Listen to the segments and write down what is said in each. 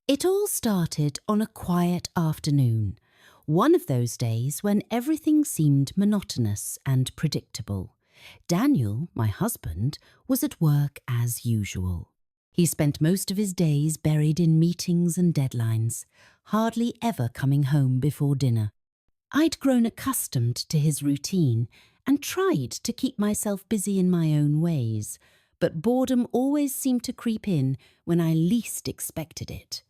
It all started on a quiet afternoon, one of those days when everything seemed monotonous and predictable. Daniel, my husband, was at work as usual. He spent most of his days buried in meetings and deadlines, hardly ever coming home before dinner. I'd grown accustomed to his routine and tried to keep myself busy in my own ways, but boredom always seemed to creep in when I least expected it.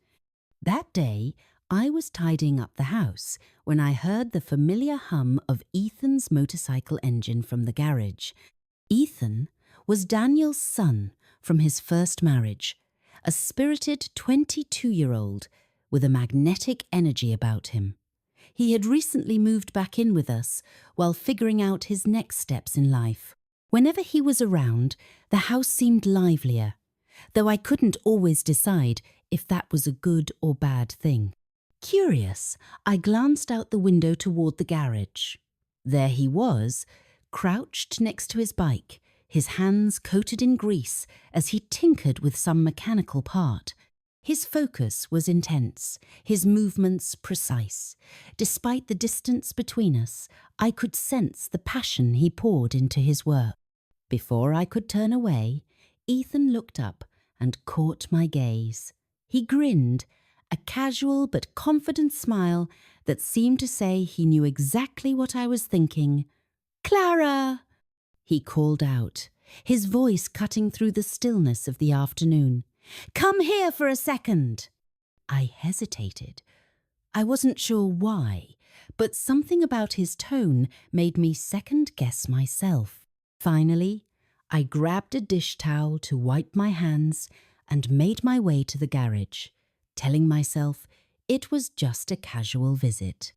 That day, I was tidying up the house when I heard the familiar hum of Ethan's motorcycle engine from the garage. Ethan was Daniel's son from his first marriage, a spirited 22-year-old with a magnetic energy about him. He had recently moved back in with us while figuring out his next steps in life. Whenever he was around, the house seemed livelier, though I couldn't always decide if that was a good or bad thing. Curious, I glanced out the window toward the garage. There he was, crouched next to his bike, his hands coated in grease as he tinkered with some mechanical part. His focus was intense, his movements precise. Despite the distance between us, I could sense the passion he poured into his work. Before I could turn away, Ethan looked up and caught my gaze. He grinned, a casual but confident smile that seemed to say he knew exactly what I was thinking. "Clara!" he called out, his voice cutting through the stillness of the afternoon. "Come here for a second." I hesitated. I wasn't sure why, but something about his tone made me second-guess myself. Finally, I grabbed a dish towel to wipe my hands and made my way to the garage, telling myself it was just a casual visit.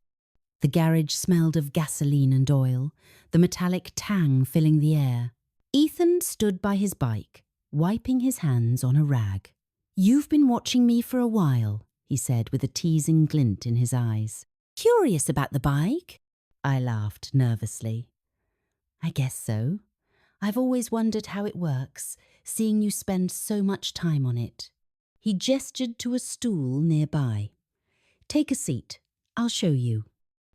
The garage smelled of gasoline and oil, the metallic tang filling the air. Ethan stood by his bike, wiping his hands on a rag. "You've been watching me for a while," he said with a teasing glint in his eyes. "Curious about the bike?" I laughed nervously. "I guess so. I've always wondered how it works, seeing you spend so much time on it." He gestured to a stool nearby. "Take a seat. I'll show you."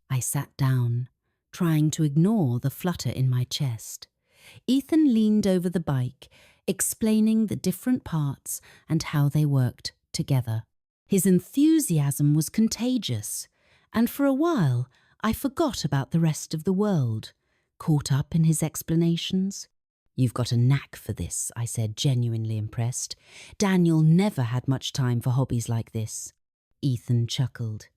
I sat down, trying to ignore the flutter in my chest. Ethan leaned over the bike, explaining the different parts and how they worked together. His enthusiasm was contagious, and for a while I forgot about the rest of the world, caught up in his explanations. "You've got a knack for this," I said, genuinely impressed. "Daniel never had much time for hobbies like this." Ethan chuckled.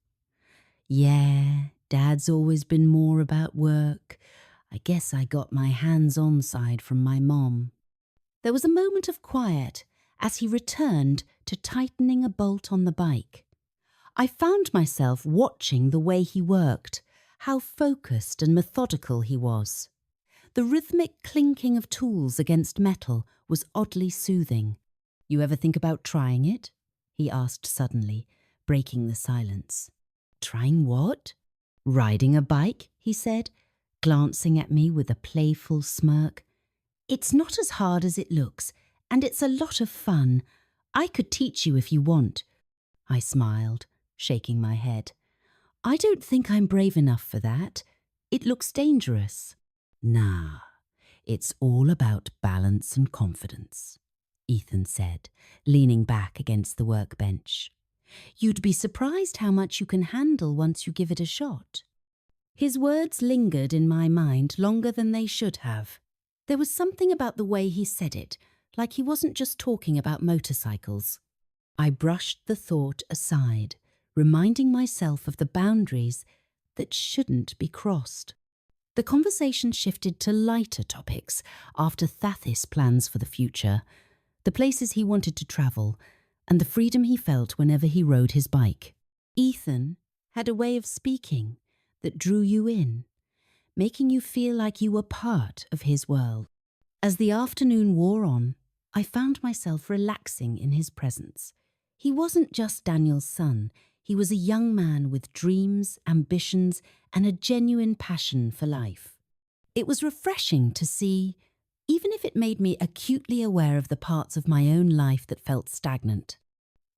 "Yeah, Dad's always been more about work. I guess I got my hands-on side from my mom." There was a moment of quiet as he returned to tightening a bolt on the bike. I found myself watching the way he worked, how focused and methodical he was. The rhythmic clinking of tools against metal was oddly soothing. "You ever think about trying it?" he asked suddenly, breaking the silence. "Trying what?" "Riding a bike," he said, glancing at me with a playful smirk. "It's not as hard as it looks, and it's a lot of fun. I could teach you if you want." I smiled, shaking my head. "I don't think I'm brave enough for that. It looks dangerous." "Nah, it's all about balance and confidence," Ethan said, leaning back against the workbench. "You'd be surprised how much you can handle once you give it a shot." His words lingered in my mind longer than they should have. There was something about the way he said it, like he wasn't just talking about motorcycles. I brushed the thought aside, reminding myself of the boundaries that shouldn't be crossed. The conversation shifted to lighter topics after Thathis' plans for the future, the places he wanted to travel, and the freedom he felt whenever he rode his bike. Ethan had a way of speaking that drew you in, making you feel like you were part of his world. As the afternoon wore on, I found myself relaxing in his presence. He wasn't just Daniel's son. He was a young man with dreams, ambitions, and a genuine passion for life. It was refreshing to see, even if it made me acutely aware of the parts of my own life that felt stagnant.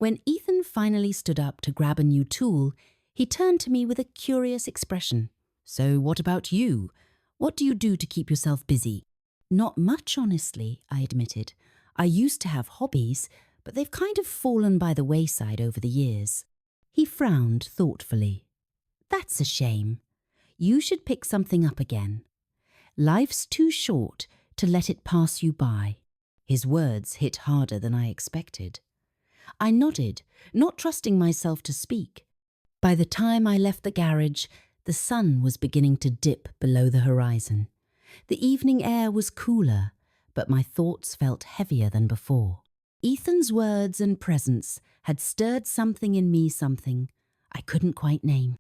When Ethan finally stood up to grab a new tool, he turned to me with a curious expression. "So what about you? What do you do to keep yourself busy?" "Not much, honestly," I admitted. "I used to have hobbies, but they've kind of fallen by the wayside over the years." He frowned thoughtfully. "That's a shame. You should pick something up again. Life's too short to let it pass you by." His words hit harder than I expected. I nodded, not trusting myself to speak. By the time I left the garage, the sun was beginning to dip below the horizon. The evening air was cooler, but my thoughts felt heavier than before. Ethan's words and presence had stirred something in me, something I couldn't quite name.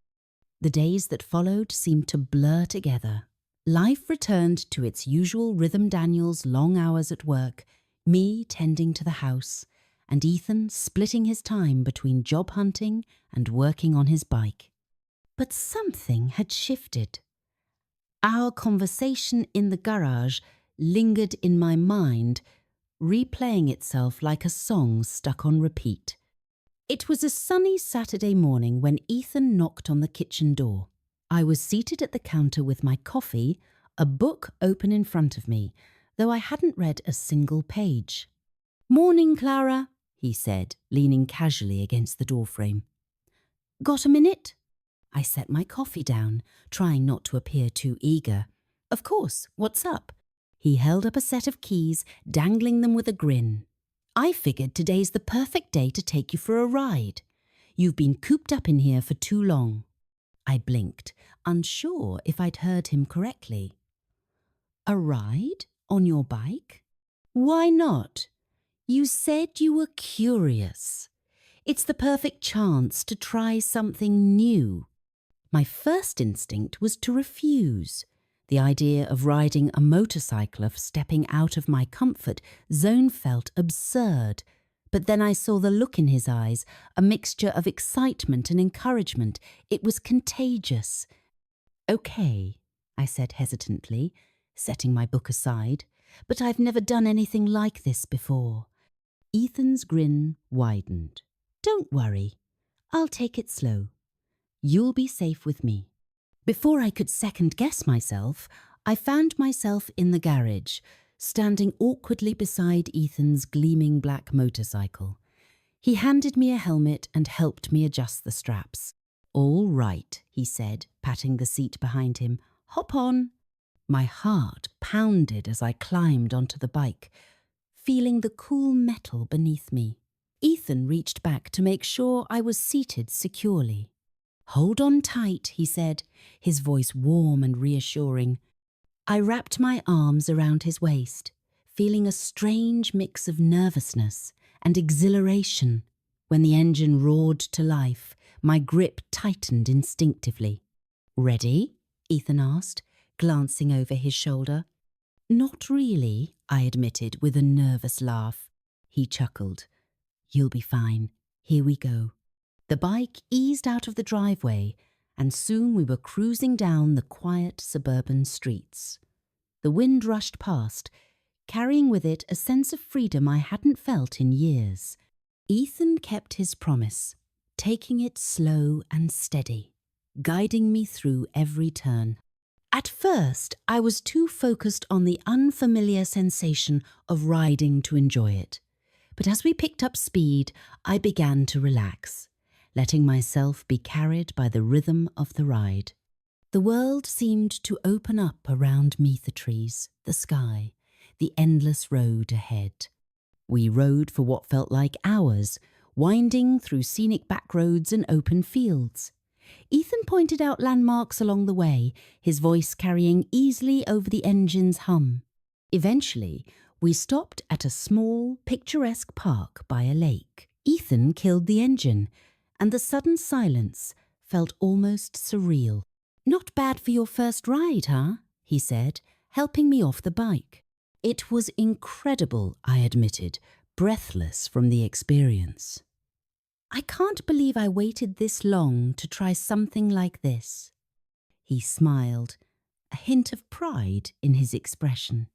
The days that followed seemed to blur together. Life returned to its usual rhythm. Daniel's long hours at work, me tending to the house, and Ethan splitting his time between job hunting and working on his bike. But something had shifted. Our conversation in the garage lingered in my mind, replaying itself like a song stuck on repeat. It was a sunny Saturday morning when Ethan knocked on the kitchen door. I was seated at the counter with my coffee, a book open in front of me, though I hadn't read a single page. "Morning, Clara," he said, leaning casually against the doorframe. "Got a minute?" I set my coffee down, trying not to appear too eager. "Of course, what's up?" He held up a set of keys, dangling them with a grin. "I figured today's the perfect day to take you for a ride. You've been cooped up in here for too long." I blinked, unsure if I'd heard him correctly. "A ride? On your bike?" "Why not? You said you were curious. It's the perfect chance to try something new." My first instinct was to refuse. The idea of riding a motorcycle, of stepping out of my comfort zone, felt absurd. But then I saw the look in his eyes, a mixture of excitement and encouragement. It was contagious. "Okay," I said hesitantly, setting my book aside, "but I've never done anything like this before." Ethan's grin widened. "Don't worry. I'll take it slow. You'll be safe with me." Before I could second-guess myself, I found myself in the garage, standing awkwardly beside Ethan's gleaming black motorcycle. He handed me a helmet and helped me adjust the straps. "All right," he said, patting the seat behind him. "Hop on." My heart pounded as I climbed onto the bike, feeling the cool metal beneath me. Ethan reached back to make sure I was seated securely. "Hold on tight," he said, his voice warm and reassuring. I wrapped my arms around his waist, feeling a strange mix of nervousness and exhilaration. When the engine roared to life, my grip tightened instinctively. "Ready?" Ethan asked, glancing over his shoulder. "Not really," I admitted with a nervous laugh. He chuckled. "You'll be fine. Here we go." The bike eased out of the driveway, and soon we were cruising down the quiet suburban streets. The wind rushed past, carrying with it a sense of freedom I hadn't felt in years. Ethan kept his promise, taking it slow and steady, guiding me through every turn. At first, I was too focused on the unfamiliar sensation of riding to enjoy it. But as we picked up speed, I began to relax, letting myself be carried by the rhythm of the ride. The world seemed to open up around me, the trees, the sky, the endless road ahead. We rode for what felt like hours, winding through scenic back roads and open fields. Ethan pointed out landmarks along the way, his voice carrying easily over the engine's hum. Eventually, we stopped at a small, picturesque park by a lake. Ethan killed the engine, and the sudden silence felt almost surreal. "Not bad for your first ride, huh?" he said, helping me off the bike. It was incredible, I admitted, breathless from the experience. "I can't believe I waited this long to try something like this." He smiled, a hint of pride in his expression.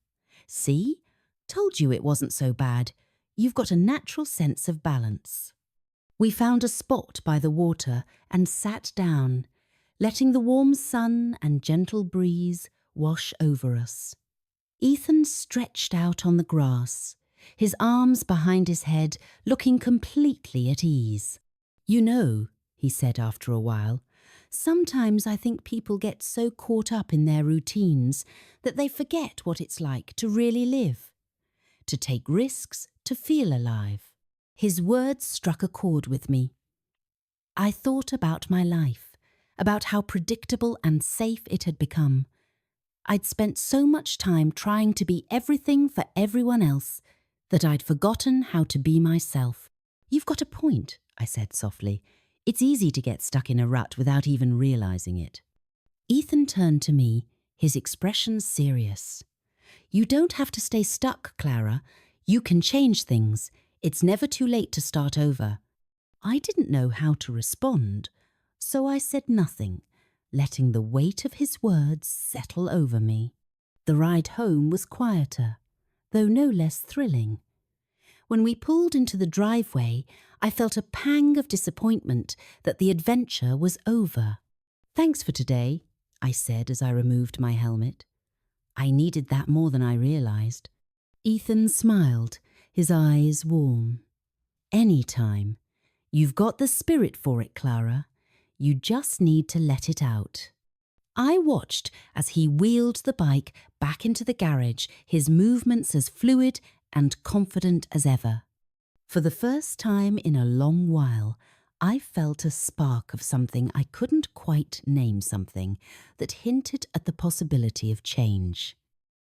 "See? Told you it wasn't so bad. You've got a natural sense of balance." We found a spot by the water and sat down, letting the warm sun and gentle breeze wash over us. Ethan stretched out on the grass, his arms behind his head, looking completely at ease. "You know," he said after a while, "sometimes I think people get so caught up in their routines that they forget what it's like to really live, to take risks, to feel alive." His words struck a chord with me. I thought about my life, about how predictable and safe it had become. I'd spent so much time trying to be everything for everyone else that I'd forgotten how to be myself. "You've got a point," I said softly. "It's easy to get stuck in a rut without even realizing it." Ethan turned to me, his expression serious. "You don't have to stay stuck, Clara. You can change things. It's never too late to start over." I didn't know how to respond, so I said nothing, letting the weight of his words settle over me. The ride home was quieter, though no less thrilling. When we pulled into the driveway, I felt a pang of disappointment that the adventure was over. "Thanks for today," I said as I removed my helmet. I needed that more than I realized. Ethan smiled, his eyes warm. "Any time. You've got the spirit for it, Clara. You just need to let it out." I watched as he wheeled the bike back into the garage, his movements as fluid and confident as ever. For the first time in a long while, I felt a spark of something I couldn't quite name, something that hinted at the possibility of change.